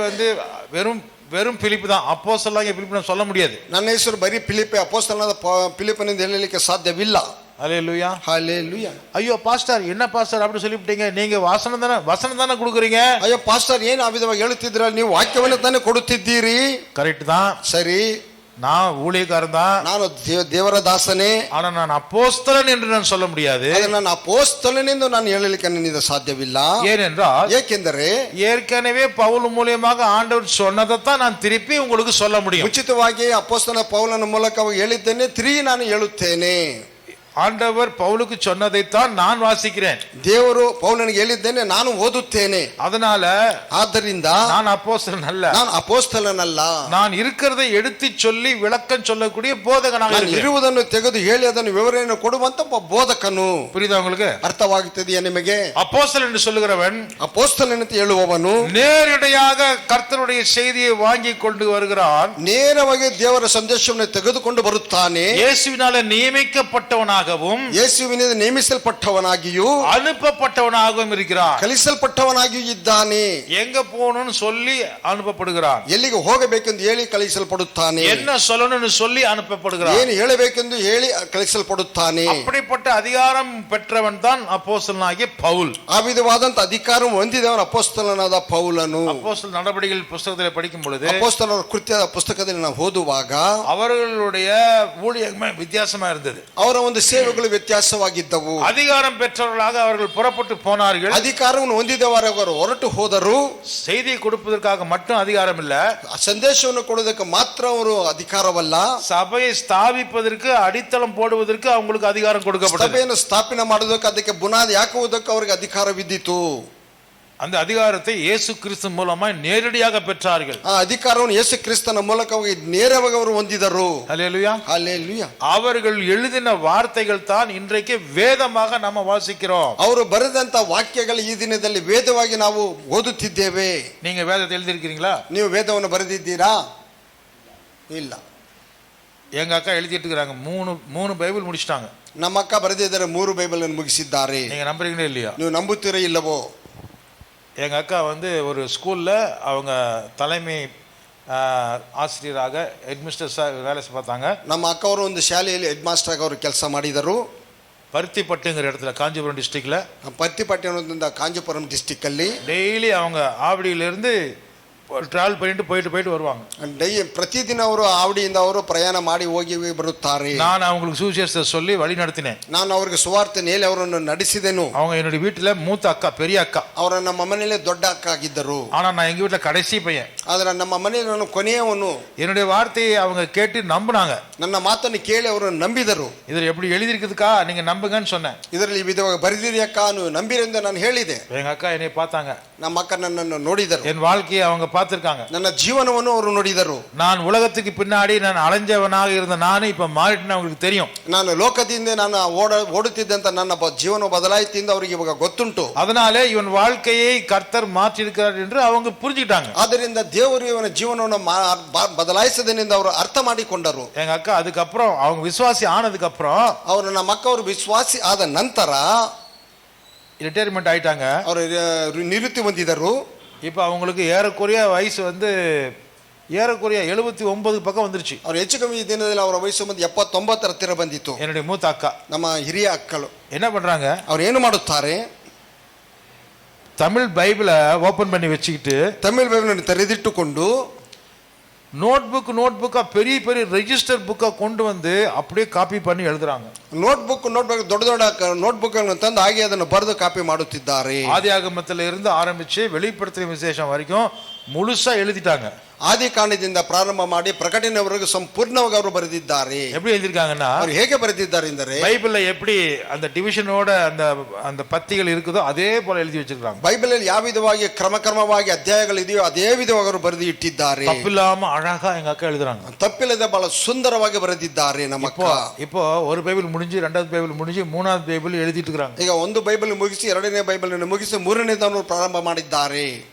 வெறும் வெறும் பிலிப்பு தான். அப்போஸ்தலனாகிய பிலிப்பு நான் சொல்ல முடியாது. ನನ್ನ ಹೆಸರು ಬರೀ ಫಿಲಿಪ್ಪೆ, ಅಪೋಸ್ತಲನಾದ ಫಿಲಿಪ್ಪನೆಂದು ಹೇಳಲಿಕ್ಕೆ ಸಾಧ್ಯವಿಲ್ಲ. ஹல்லேலூயா. ஹல்லேலூயா. ஐயோ பாஸ்டர், என்ன பாஸ்டர் அப்படி சொல்லிவிட்டீங்க? நீங்க வசனம் தானே கொடுக்குறீங்க. ಅಯ್ಯೋ ಪಾಸ್ಟರ್, ಏನು ಆ ವಿಧವಾಗಿ ಹೇಳುತ್ತಿದ್ದೀರಾ? ನೀವು ವಾಕ್ಯವನ್ನು ತಾನೇ ಕೊಡುತ್ತಿದ್ದೀರಿ. கரெக்ட் தான். ಸರಿ, நான் ஊழியக்காரன் தான். ನಾನು ದೇವರ ದಾಸನೇ. ஆனா நான் அப்போஸ்தலன் என்று நான் சொல்ல முடியாது. ನಾನು ಅಪೋಸ್ತಲನೆಂದು ನಾನು ಹೇಳಲಿಕ್ಕೆ ನನ್ನಿಂದ ಸಾಧ್ಯವಿಲ್ಲ. ஏனென்றால் ಏಕೆಂದರೆ ஏற்கனவே பவுல் மூலியமாக ஆண்டவர் சொன்னதைத்தான் நான் திருப்பி உங்களுக்கு சொல்ல முடியும். ಉಚಿತವಾಗಿ ಅಪೋಸ್ತಲ ಪೌಲನ ಮೂಲಕ ಹೇಳಿದ್ದೇನೆ, ತಿರುಗಿ ನಾನು ಹೇಳುತ್ತೇನೆ. ஆண்டவர் பவுலுக்கு சொன்னதைத்தான் நான் வாசிக்கிறேன். ದೇವರು ಪೌಲನಿಗೆ ಹೇಳಿದ್ದೇನೆ, ನಾನು ಓದುತ್ತೇನೆ. அதனால ಆದ್ದರಿಂದ நான் அப்போஸ்தலன் அல்ல, ನಾನು ಅಪೋಸ್ತಲನಲ್ಲ. நான் இருக்கிறதை எடுத்து சொல்லி விளக்கம் சொல்லக்கூடிய போதகனாக இருக்கிறேன். ಇರುವುದನ್ನು ತೆಗೆದು ಹೇಳಿ ಅದನ್ನು ವಿವರಣೆ ಕೊಡುವಂತ ಒಬ್ಬ ಬೋಧಕನು. புரியுதா உங்களுக்கு? ಅರ್ಥವಾಗುತ್ತದೆಯಾ ನಿಮಗೆ? அப்போஸ்தலன் என்று சொல்லுகிறவன் ಅಪೋಸ್ತಲನ್ ಅಂತ ಹೇಳುವವನು நேரடியாக கர்த்தருடைய செய்தியை வாங்கி கொண்டு வருகிறான். ನೇರವಾಗಿ ದೇವರ ಸಂದೇಶವನ್ನು ತೆಗೆದುಕೊಂಡು ಬರುತ್ತಾನೆ. இயேசுவினால நியமிக்கப்பட்டவனாகவும் ಯೇಸುವಿನಿಂದ ನೇಮಿಸಲ್ಪಟ್ಟವನಾಗಿಯೂ அனுப்பப்பட்டவனாகவும் இருக்கிறான். ಕಳಿಸಲ್ಪಟ್ಟವನಾಗಿಯೂ ಇದ್ದಾನೆ. எங்க போகணும்னு சொல்லி அனுப்பப்படுகிறான். ಎಲ್ಲಿಗೆ ಹೋಗಬೇಕೆಂದು ಹೇಳಿ ಕಳಿಸಲ್ಪಡುತ್ತಾನೆ. என்ன சொல்லணும்னு சொல்லி அனுப்பப்படுகிறான். ಏನು ಹೇಳಬೇಕೆಂದು ಹೇಳಿ ಕಳಿಸಲ್ಪಡುತ್ತಾನೆ. அப்படிப்பட்ட அதிகாரம் பெற்றவன் தான் அப்போஸ்தலனாகிய பவுல். ಆ ವಿಧವಾದಂತ ಅಧಿಕಾರ ಹೊಂದಿದವನ ಅಪೋಸ್ತಲನಾದ ಪೌಲನು. அப்போஸ்தல நடவடிக்கைகள் புத்தகத்தில் படிக்கும் பொழுது ಅಪೋಸ್ತಲರ ಕೃತ್ಯದ ಪುಸ್ತಕದಲ್ಲಿ ನಾವು ಓದುವಾಗ அவர்களுடைய ஊழியமே வித்தியாசமா இருந்தது. ಅವರ ಒಂದು ಸೇವೆಗಳು ವ್ಯತ್ಯಾಸವಾಗಿದ್ದವು. அதிகாரம் பெற்றவர்களாக அவர்கள் புறப்பட்டு போனார்கள். ಅಧಿಕಾರವನ್ನು ಹೊಂದಿದವರು ಹೊರಟು ಹೋದರು. செய்தி கொடுப்பதற்காக மட்டும் அதிகாரம் இல்ல, ಸಂದೇಶವನ್ನು ಕೊಡುವುದಕ್ಕೆ ಮಾತ್ರ ಅವರು ಅಧಿಕಾರವಲ್ಲ, சபையை ஸ்தாபிப்பதற்கு அடித்தளம் போடுவதற்கு அவங்களுக்கு அதிகாரம் கொடுக்கப்பட்டது. ಸಭೆಯನ್ನು ಸ್ಥಾಪನೆ ಮಾಡುವುದಕ್ಕೆ, ಅದಕ್ಕೆ ಬುನಾದಿ ಹಾಕುವುದಕ್ಕೆ ಅವರಿಗೆ ಅಧಿಕಾರವಿದ್ದಿತು. அந்த அதிகாரத்தை இயேசு கிறிஸ்து மூலமா நேரடியாக பெற்றார்கள். ಆ ಅಧಿಕಾರವನ್ನು ಯೇಸು ಕ್ರಿಸ್ತನ ಮೂಲಕವಾಗಿ ನೇರವಾಗಿ ಅವರು ಹೊಂದಿದರು. ஹல்லேலூயா. ಹಲ್ಲೇಲೂಯಾ. அவர்கள் எழுதின வார்த்தைகள் தான் இன்றைக்கு வேதமாக நம்ம வாசிக்கிறோம். ಅವರು ಬರೆದಂತ ವಾಕ್ಯಗಳು ಈ ದಿನದಲ್ಲಿ ವೇದವಾಗಿ ನಾವು ಓದುತ್ತಿದ್ದೇವೆ. நீங்க வேதத்தை எழுதியிருக்கிறீங்களா? ನೀವು ವೇದವನ್ನು ಬರೆದಿದ್ದೀರಾ? ಇಲ್ಲ. எங்க அக்கா எழுதிட்டு இருக்காங்க. மூணு பைபிள் முடிச்சிட்டாங்க. ನಮ್ಮ ಅಕ್ಕ ಬರೆದಿದ್ದಾರೆ, 3 ಬೈಬಲ್ ಅನ್ನು ಮುಗಿಸಿದ್ದಾರೆ. நீங்க நம்புறீங்களா இல்லையா? ನೀವು ನಂಬುತ್ತೀರಾ ಇಲ್ಲವೋ? எங்க அக்கா ஒரு ஸ்கூல்ல அவங்க தலைமை ஆசிரியராக ஹெட்மிஸ்டர்ஸாக வேலை பார்த்தாங்க. ನಮ್ಮ ಅಕ್ಕ ಅವರು ಒಂದು ಶಾಲೆಯಲ್ಲಿ ಹೆಡ್ ಮಾಸ್ಟರ್ ಆಗಿ ಅವರು ಕೆಲಸ ಮಾಡಿದರು. பருத்திப்பட்டுங்கிற இடத்துல, காஞ்சிபுரம் டிஸ்ட்ரிக்ட்ல. ಪತ್ತಿಪಟ್ಟಣದಿಂದ ಕಾಂಜೀಪುರಂ ಡಿಸ್ಟಿಕ್ ಅಲ್ಲಿ டெய்லி அவங்க ஆவடியிலிருந்து டிராவல் பண்ணிட்டு போயிட்டு வருவாங்க. ಪ್ರತಿದಿನ ಅವರು ಆವಡಿಯಿಂದ ಅವರು ಪ್ರಯಾಣ ಮಾಡಿ ಹೋಗಿ ಬರುತ್ತಾರೆ. நான் அவங்களுக்கு சுவிசேஷத்தை சொல்லி வழி நடத்தினேன். ನಾನು ಅವರಿಗೆ ಸುವಾರ್ತೆ ಹೇಳಿ ಅವರನ್ನು ನಡೆಸಿದೆನು. அவங்க என்னுடைய வீட்டுல மூத்த அக்கா, பெரிய அக்கா. ಅವರ ನಮ್ಮ ಮನೆಯಲ್ಲಿ ದೊಡ್ಡ ಅಕ್ಕ ಆಗಿದ್ದರು. ஆனா நான் எங்க வீட்டுல கடைசி பையன். ಆದ್ರೆ ನಮ್ಮ ಮನೆಯಲ್ಲಿ ನಾನು ಕೊನೆಯವನು. என்னுடைய வார்த்தையை அவங்க கேட்டு நம்பினாங்க. ನನ್ನ ಮಾತನ್ನು ಕೇಳಿ ಅವರು ನಂಬಿದರು. இதுல எப்படி எழுதிருக்குதுக்கா, நீங்க நம்புங்கன்னு சொன்னேன். ಇದರಲ್ಲಿ ವಿಧವಾಗಿ ಬರೆದಿದೆಯಕ್ಕ, ನೀವು ನಂಬಿರೆಂದು ನಾನು ಹೇಳಿದೆ. எங்க அக்கா என்னை பார்த்தாங்க. ನಮ್ಮ ಅಕ್ಕ ನನ್ನನ್ನು ನೋಡಿದರು. என் வாழ்க்கையை அவங்க பார்த்திருக்காங்க. ನನ್ನ ಜೀವನವನ್ನು ಅವರು ನೋಡಿದರು. நான் உலகத்துக்கு பின்னாடி நான் அலைஞ்சவனாக இருந்த நானும் இப்ப மாறிட்டேன்னு அவங்களுக்கு தெரியும். ನಾನು ಲೋಕದಿಂದ ನಾನು ಓಡುತ್ತಿದ್ದಂತ ನನ್ನ ಜೀವನ ಬದಲಾಯಿತಿಂದ ಅವರಿಗೆ ಇವಾಗ ಗೊತ್ತುಂಟು. அதனாலே இவன் வாழ்க்கையை கர்த்தர் மாற்றி இருக்கிறார் என்று அவங்க புரிஞ்சுக்கிட்டாங்க. ಆದ್ದರಿಂದ ದೇವರು ಇವನ ಜೀವನವನ್ನು ಬದಲಾಯಿಸದೆನೆಂದು ಅವರು ಅರ್ಥ ಮಾಡಿಕೊಂಡರು. எங்க அக்கா அதுக்கப்புறம் அவங்க விசுவாசி ஆனதுக்கு அப்புறம் ಅವರು ನಮ್ಮ ಅಕ್ಕ ಅವರು ವಿಶ್ವಾಸಿ ಆದ ನಂತರ ரிட்டையர்மெண்ட் ஆயிட்டாங்க. ಅವರು ನಿವೃತ್ತಿ ಹೊಂದಿದರು. இப்போ அவங்களுக்கு ஏறக்குறைய வயசு ஏறக்குறைய 79 பக்கம் வந்துருச்சு. ಅವ್ರು ಹೆಚ್ಚು ಕಮ್ಮಿ ಈ ದಿನದಲ್ಲಿ ಅವರ ವಯಸ್ಸು ಬಂದು 79 ಹತ್ತಿರ ಬಂದಿತ್ತು. என்னுடைய மூத்த அக்கா ನಮ್ಮ ಹಿರಿಯ ಅಕ್ಕಳು என்ன பண்றாங்க, ಅವ್ರು ಏನು ಮಾಡುತ್ತಾರೆ, தமிழ் பைபிளை ஓபன் பண்ணி வச்சுக்கிட்டு ತಮಿಳ್ ಬೈಬಲ್ ತೆರೆದಿಟ್ಟುಕೊಂಡು நோட்புக்கா பெரிய பெரிய ரெஜிஸ்டர் புக்கை கொண்டு வந்து அப்படியே காப்பி பண்ணி எழுதுறாங்க. ನೋಟ್ಬುಕ್ ದೊಡ್ಡ ದೊಡ್ಡ ನೋಟ್ಬುಕ್ ತಂದು ಹಾಗೆ ಅದನ್ನು ಬರೆದು ಕಾಪಿ ಮಾಡುತ್ತಿದ್ದಾರೆ. ஆதியாகமத்துல இருந்து ஆரம்பிச்சு வெளிப்படுத்தின விசேஷம் வரைக்கும் முழுசா எழுதிட்டாங்க. ಆದಿ ಕಾಂಡದಿಂದ ಪ್ರಾರಂಭ ಮಾಡಿ ಪ್ರಕಟಣೆವರೆಗೂ ಸಂಪೂರ್ಣವಾಗಿ ಅವರು ಬರೆದಿದ್ದಾರೆ. எப்படி எழுதிருக்காங்கன்னா, ಅವರು ಹೇಗೆ ಬರೆದಿದ್ದಾರೆ ಎಂದರೆ பைபிள்ல எப்படி அந்த டிவிஷனோட அந்த அந்த பத்திகள் இருக்குதோ அதே போல எழுதி வச்சிருக்காங்க. ಬೈಬಲ್ ಅಲ್ಲಿ ಯಾವ ವಿಧವಾಗಿ ಕ್ರಮಕ್ರಮವಾಗಿ ಅಧ್ಯಾಯಗಳು ಇದೆಯೋ ಅದೇ ವಿಧವಾಗಿ ಅವರು ಬರೆದು ಇಟ್ಟಿದ್ದಾರೆ. தப்பில்லாம அழகா எங்க அக்கா எழுதுறாங்க. ತಪ್ಪಿಲ್ಲದೆ ಬಹಳ ಸುಂದರವಾಗಿ ಬರೆದಿದ್ದಾರೆ ನಮ್ಮ ಅಕ್ಕ. இப்போ ஒரு பைபிள் முடிஞ்சு, ரெண்டாவது பைபிள் முடிஞ்சு, மூணாவது பைபிள் எழுதிட்டு இருக்காங்க. ಈಗ ಒಂದು ಬೈಬಲ್ ಮುಗಿಸಿ, ಎರಡನೇ ಬೈಬಲ್ ಮುಗಿಸಿ, ಮೂರನೇದನ್ನು ಪ್ರಾರಂಭ ಮಾಡಿದ್ದಾರೆ.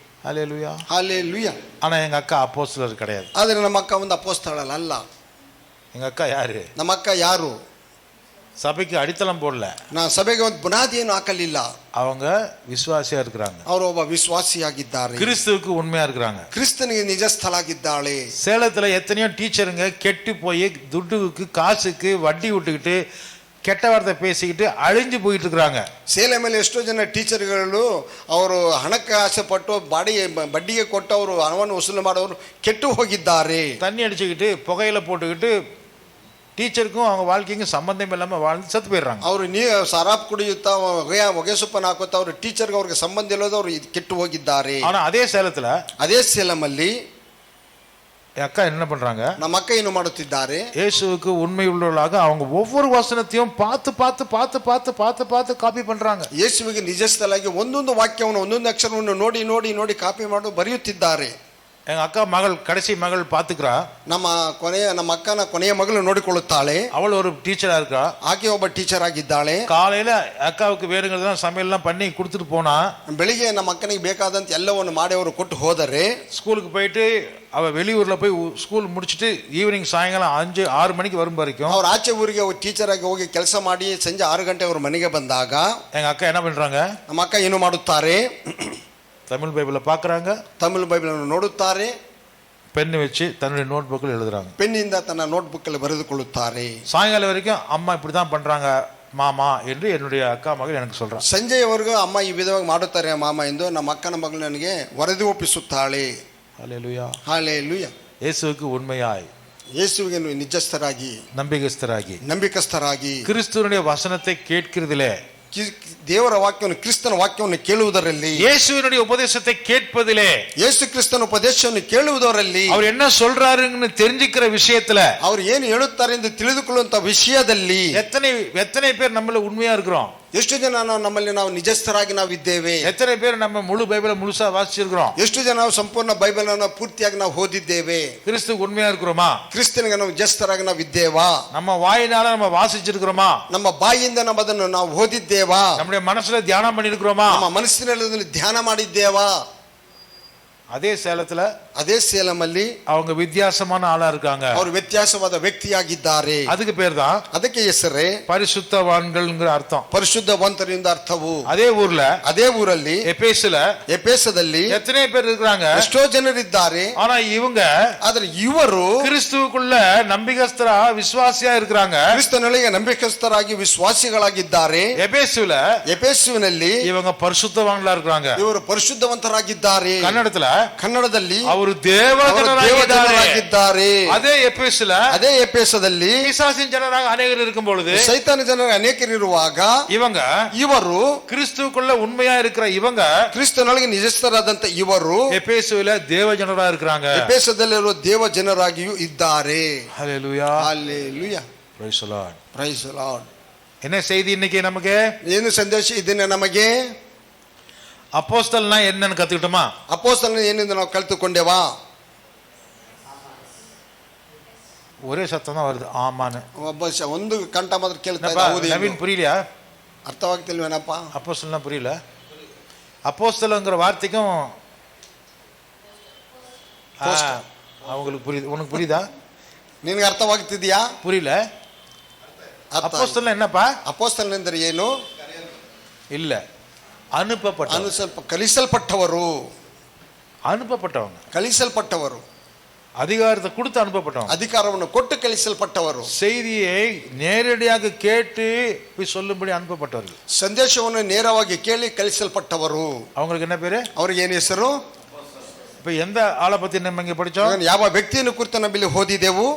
ஹல்லேலூயா, ஹல்லேலூயா. ஆனா எங்க அக்கா அப்போஸ்தலர் கிடையாது. ಆದರೆ ನಮ್ಮ ಅಕ್ಕ ಒಂದು ಅಪೊಸ್ತಲள் ಅಲ್ಲ. எங்க அக்கா யாரு? ನಮ್ಮ ಅಕ್ಕ ಯಾರು? சபைக்கு அடித்தளம் போடல, ನಾ ಸಭೆಗೆ ಒಂದು ಬುನಾದಿಯನ್ನು ಹಾಕಲಿಲ್ಲ. அவங்க விசுவாசியா இருக்கிறாங்க, ಅವರು ಒಬ್ಬ ವಿಶ್ವಾಸಿಯಾಗಿದ್ದಾರೆ, கிறிஸ்துவுக்கு உண்மையா இருக்கிறாங்க. ಕ್ರಿಸ್ತನಿಗೆ ನಿಜಸ್ಥಳಾಗಿದ್ದಾಳೆ. சேலத்துல எத்தனையோ டீச்சருங்க கெட்டு போய் துட்டுக்கு காசுக்கு வட்டி விட்டுக்கிட்டு கெட்ட வார்த்தை பேசிக்கிட்டு அழிஞ்சு போயிட்டு இருக்கிறாங்க. ಸೇಲೆ ಮೇಲೆ ಎಷ್ಟೋ ಜನ ಟೀಚರ್ಗಳು ಅವರು ಹಣಕ್ಕೆ ಆಸೆ ಪಟ್ಟು ಬಡ್ಡಿಗೆ ಕೊಟ್ಟು ಅವರು ಹಣವನ್ನು ವಸೂಲು ಮಾಡೋರು ಕೆಟ್ಟು ಹೋಗಿದ್ದಾರೆ. தண்ணி அடிச்சுக்கிட்டு புகையில போட்டுக்கிட்டு டீச்சருக்கும் அவங்க வாழ்க்கைக்கும் சம்பந்தம் இல்லாம வாழ்ந்து செத்து போயிடுறாங்க. ಅವರು ಸರಾಪ್ ಕುಡಿಯುತ್ತಾ ಹೊಗೆ ಸೊಪ್ಪನ್ನು ಹಾಕುತ್ತಾ ಅವರು ಟೀಚರ್ಗೆ ಅವ್ರಿಗೆ ಸಂಬಂಧ ಇಲ್ಲದ ಅವರು ಕೆಟ್ಟು ಹೋಗಿದ್ದಾರೆ. ஆனா அதே சேலத்துல ಅದೇ ಸೇಲಮಲ್ಲಿ என் அக்கா என்ன பண்றாங்க, ನಮ್ಮ ಅಕ್ಕ ಏನು ಮಾಡುತ್ತಿದ್ದಾರೆ, இயேசுவுக்கு உண்மை உள்ளவர்களாக அவங்க ஒவ்வொரு வசனத்தையும் பார்த்து பார்த்து பார்த்து பார்த்து பார்த்து பார்த்து காப்பி பண்றாங்க. ಯೇಸುವಿಗೆ ನಿಜಸ್ಥಳಾಗಿ ಒಂದೊಂದು ವಾಕ್ಯವನ್ನು ಒಂದೊಂದು ಅಕ್ಷರವನ್ನು ನೋಡಿ ನೋಡಿ ನೋಡಿ ಕಾಪಿ ಮಾಡಿ ಬರೆಯುತ್ತಿದ್ದಾರೆ. எங்க அக்கா மகள், கடைசி மகள் பாத்துக்கிறா, ನಮ್ಮ ಅಕ್ಕನ ಕೊನೆಯ ಮಗಳು ನೋಡಿಕೊಳ್ಳುತ್ತಾಳೆ. அவள் ஒரு டீச்சரா இருக்கா, ಆಕೆ ಒಬ್ಬ ಟೀಚರ್ ಆಗಿದ್ದಾಳೆ. காலையில அக்காவுக்கு வேணுங்கிறதெல்லாம் சமையல்லாம் பண்ணி கொடுத்துட்டு போனா, ಬೆಳಿಗ್ಗೆ ನಮ್ಮ ಅಕ್ಕನಿಗೆ ಬೇಕಾದಂತ ಎಲ್ಲವನ್ನು ಮಾಡಿ ಅವರು ಕೊಟ್ಟು ಹೋದರೆ, ஸ்கூலுக்கு போயிட்டு அவ வெளியூர்ல போய் ஸ்கூல் முடிச்சுட்டு ஈவினிங் சாயங்காலம் 5-6 மணிக்கு வரும் வரைக்கும் ಅವ್ರು ಆಚೆ ಊರಿಗೆ ಟೀಚರ್ ಆಗಿ ಹೋಗಿ ಕೆಲಸ ಮಾಡಿ ಸಂಜೆ 6 ಗಂಟೆ ಅವ್ರ ಮನೆಗೆ ಬಂದಾಗ எங்க அக்கா என்ன பண்றாங்க, ನಮ್ಮ ಅಕ್ಕ ಏನು ಮಾಡುತ್ತಾರೆ, தமிழ் பைபிளை பாக்குறாங்க, ತಮಿಳು ಬೈಬಲನ್ನು ನೋಡುತ್ತಾರೆ, பென் வச்சு தன்னுடைய நோட் புக்கில் எழுதுறாங்க, ಪೆನ್ನಿಂದ ತನ್ನ ನೋಟ್ಬುಕ್ ಅಲ್ಲಿ ಬರೆದುಕೊಳ್ಳುತ್ತಾರೆ. சாயங்காலம் வரைக்கும் அம்மா இப்படிதான் பண்றாங்க மாமா என்று என்னுடைய அக்கா மகள் எனக்கு சொல்றான். ಸಂಜೆಯವರೆಗೂ ಅಮ್ಮ ಈ ವಿಧವಾಗಿ ಮಾಡುತ್ತಾರೆ ಮಾಮ ಎಂದು ನಮ್ಮ ಅಕ್ಕನ ಮಗಳು ನನಗೆ ವರದಿ ಒಪ್ಪಿಸುತ್ತಾಳೆ. ஹல்லேலூயா, ಹಲ್ಲೇಲೂಯಾ. இயேசுவுக்கு உண்மையாய், ಯೇಸುವಿಗೆ ನಿಜಸ್ಥರಾಗಿ, ನಂಬಿಕಸ್ಥರಾಗಿ கிறிஸ்துவனுடைய வசனத்தை கேட்கிறதிலே, ದೇವರ ವಾಕ್ಯವನ್ನು, ಕ್ರಿಸ್ತನ ವಾಕ್ಯವನ್ನು ಕೇಳುವುದರಲ್ಲಿ, இயேசுவினுடைய உபதேசத்தை கேட்பதிலே, ಯೇಸು ಕ್ರಿಸ್ತನ ಉಪದೇಶವನ್ನು ಕೇಳುವುದರಲ್ಲಿ, அவர் என்ன சொல்றாருன்னு தெரிஞ்சுக்கிற விஷயத்துல, ಅವರು ಏನು ಹೇಳುತ್ತಾರೆ ಎಂದು ತಿಳಿದುಕೊಳ್ಳುವಂತ ವಿಷಯದಲ್ಲಿ எத்தனை பேர் நம்மள உண்மையா இருக்கிறோம்? ಎಷ್ಟು ಜನ ನಮ್ಮಲ್ಲಿ ನಾವು ನಿಜಸ್ಥರಾಗಿ ನಾವು ಇದ್ದೇವೆ? எத்தனை பேர் நம்ம முழு பைபிளை முழுசா வாசிச்சிருக்கிறோம்? ಎಷ್ಟು ಜನ ನಾವು ಸಂಪೂರ್ಣ ಬೈಬಲ್ ಅನ್ನು ಪೂರ್ತಿಯಾಗಿ ನಾವು ಓದಿದ್ದೇವೆ? கிறிஸ்துவுக்கு உண்மையா இருக்கிறோமா? ಕ್ರಿಸ್ತನಿಗೆ ನಾವು ನಿಜಸ್ಥರಾಗಿ ನಾವು ಇದ್ದೇವಾ? நம்ம வாயினால நம்ம வாசிச்சிருக்கிறோமா? ನಮ್ಮ ಬಾಯಿಯಿಂದ ನಾವು ಅದನ್ನು ನಾವು ಓದಿದ್ದೇವಾ? நம்முடைய மனசுல தியானம் பண்ணிருக்கிறோமா? ನಮ್ಮ ಮನಸ್ಸಿನಲ್ಲಿ ಧ್ಯಾನ ಮಾಡಿದ್ದೇವಾ? அதே சேலத்துல, ಅದೇ ಸೇಲಮಲ್ಲಿ அவங்க வித்தியாசமான ஆளா இருக்காங்க, ಅವರು ವ್ಯತ್ಯಾಸವಾದ ವ್ಯಕ್ತಿಯಾಗಿದ್ದಾರೆ. அதுக்கு பேர் தான் ಅದಕ್ಕೆ ಹೆಸರೇ பரிசுத்தவான்கள்ங்கிற அர்த்தம். ಪರಿಶುದ್ಧವಂತರಿಂದ ಅರ್ಥವು. அதே ஊர்ல, ಅದೇ ಊರಲ್ಲಿ ಎಫೆಸದಲ್ಲಿ எத்தனை பேர் இருக்கிறாங்க? ಎಷ್ಟೋ ಜನರಿದ್ದಾರೆ. ஆனா இவங்க ಆದ್ರೆ ಇವರು கிறிஸ்துவுக்குள்ள நம்பிக்கஸ்தரா விசுவாசியா இருக்கிறாங்க. ಕ್ರಿಸ್ತನೊಳಗೆ ನಂಬಿಕಸ್ಥರಾಗಿ ವಿಶ್ವಾಸಿಗಳಾಗಿದ್ದಾರೆ. ಎಫೆಸುವಿನಲ್ಲಿ இவங்க பரிசுத்தவான்களா இருக்கிறாங்க. ಇವರು ಪರಿಶುದ್ಧವಂತರಾಗಿದ್ದಾರೆ. கன்னடದಲ್ಲಿ ಅವರು ದೇವಜನರಾಗಿದ್ದಾರೆ. ಅದೇ ಎಫೆಸದಲ್ಲಿ பிசாசின் ಜನರಾக ಅನೇಕರು இருக்கும் பொழுது, ಸೈತಾನ ಜನರು ಅನೇಕರಿರುವಾಗ, ಇವರು கிறிஸ்துவுக்குள்ள உண்மையா இருக்கிற இவங்க, ಕ್ರಿಸ್ತನೊಳಗೆ ನಿಜಸ್ಥರಾದಂತ ಇವರು ಎಫೆಸುವಿல ದೇವ ಜನರಾக இருக்கிறாங்க. ಎಫೆಸದಲ್ಲಿರುವ ದೇವ ಜನರಾಗಿಯೂ ಇದ್ದಾರೆ. Hallelujah, hallelujah. Praise the lord. Praise the lord. என்ன செய்தி இன்னைக்கு நமக்கு? ಏನು ಸಂದೇಶ ಇದನ್ನ ನಮಗೆ? அப்போஸ்தலனா என்னன்னு கத்துக்கிட்டோமா? ಅಪೊಸ್ತಲನ ಏನೆಂದು ನಾವು ಕಲಿತುಕೊಂಡೆವಾ? ஒரே சத்தம் தான் வருது, ஆமான்னு. ಒಂದು ಕಂಠ ಮಾತ್ರ ಕೇಳ್ತಾ ಇದೆ. நவீன் புரியலையா? ಅರ್ಥವಾಗ್ತಿಲ್ವೇನಪ್ಪ? அப்போஸ்தலனா புரியல? அப்போஸ்தலங்கிற வார்த்தைக்கும் அவங்களுக்கு புரியுது. உனக்கு புரியுதா? ನಿನಗೆ ಅರ್ಥವಾಗ್ತಿದ್ಯಾ? புரியல. அப்போஸ்தலன் என்னப்பா? ಅಪೊಸ್ತಲನ ಎಂದರೆ ಏನು? இல்ல, ಕಲಿಸಲ್ಪಟ್ಟವರು. அனுப்பப்பட்டவங்க. ಕಲಿಸಲ್ಪಟ್ಟವರು. அதிகாரத்தை கொடுத்து அனுப்பப்பட்டவங்க. ಅಧಿಕಾರವನ್ನು ಕೊಟ್ಟು ಕಳಿಸಲ್ಪಟ್ಟವರು, செய்தியை நேரடியாக கேட்டு போய் சொல்லும்படி அனுப்பப்பட்டவர்கள். ಸಂದೇಶವನ್ನು ನೇರವಾಗಿ ಕೇಳಿ ಕಳಿಸಲ್ಪಟ್ಟವರು. அவங்களுக்கு என்ன பேரு? ಅವ್ರಿಗೆ ಏನು ಹೆಸರು? இப்ப எந்த ஆளை பத்தி நம்ம இங்க படிச்சோம்? ಯಾವ ವ್ಯಕ್ತಿಯನ್ನು ಕುರಿತು ನಮ್ಮಲ್ಲಿ ಓದಿದೆವು?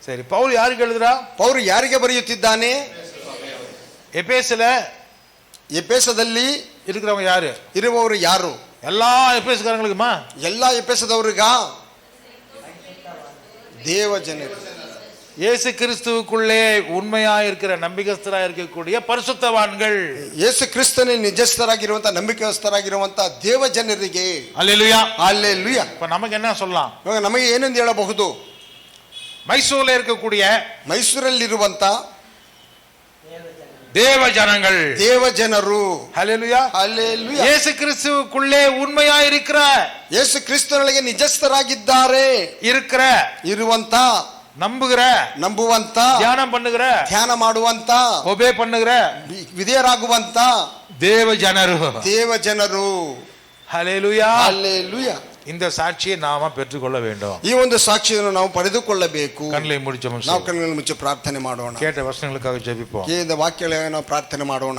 சரி, பவுல் யாருக்கு எழுதுறா? ಪೌಲು ಯಾರಿಗೆ ಬರೆಯುತ್ತಿದ್ದಾನೆ? எபேசுல ಎಪೇಸದಲ್ಲಿ இருக்கிறவங்க யாரு? ಇರುವವರು ಯಾರು? எல்லா எபேசுக்காரங்களுக்குமா? ಎಲ್ಲಾ ಎಪೇಸದವರಿಗ? ದೇವ ಜನರು, இயேசு கிறிஸ்துவுக்குள்ளே உண்மையா இருக்கிற நம்பிக்கைஸ்தரா இருக்கக்கூடிய பரிசுத்தவான்கள், ಯೇಸು ಕ್ರಿಸ್ತನೇ ನಿಜಸ್ಥರಾಗಿರುವಂತ ನಂಬಿಕೆಸ್ಥರಾಗಿರುವಂತ ದೇವ ಜನರಿಗೆ. அல்லேலூயா. ಹಲ್ಲೆಲೂಯಾ. இப்ப நமக்கு என்ன சொல்லலாம்? ಇವಾಗ ನಮಗೆ ಏನೆಂದು ಹೇಳಬಹುದು? மைசூர்ல இருக்கக்கூடிய ಮೈಸೂರಲ್ಲಿರುವಂತ தேவ ஜனங்கள், ದೇವ ಜನರು. அல்லேலூயா. ಹಲ್ಲೆಲೂಯಾ. இயேசு கிறிஸ்துவுக்குள்ளே உண்மையா இருக்கிற ಯೇಸು ಕ್ರಿಸ್ತನೊಳಗೆ ನಿಜಸ್ಥರಾಗಿದ್ದಾರೆ இருக்கிற ಇರುವಂತ, நம்புகிற, ನಂಬುವಂತ, தியானம் பண்ணுகிற, ಧ್ಯಾನ ಮಾಡುವಂತ, ஒபே பண்ணுகிற ವಿಧೇಯರಾಗುವಂತ தேவ ஜனரு. ದೇವ ಜನರು. ஹல்லேலூயா. ಹಲ್ಲೆಲೂಯಾ. இந்த சாட்சியை நாம பெற்றுக்கொள்ள வேண்டும். ಈ ಒಂದು ಸಾಕ್ಷಿಯನ್ನು ನಾವು ಪಡೆದುಕೊಳ್ಳಬೇಕು. கண்களை முடிச்சோம். ನಾವು ಕಣ್ಣುಗಳನ್ನು ಮುಚ್ಚಿ ಪ್ರಾರ್ಥನೆ ಮಾಡೋಣ. கேட்ட வசனங்களுக்காக ஜெபிப்போம். ಈ ವಾಕ್ಯಗಳನ್ನು ನಾವು ಪ್ರಾರ್ಥನೆ ಮಾಡೋಣ.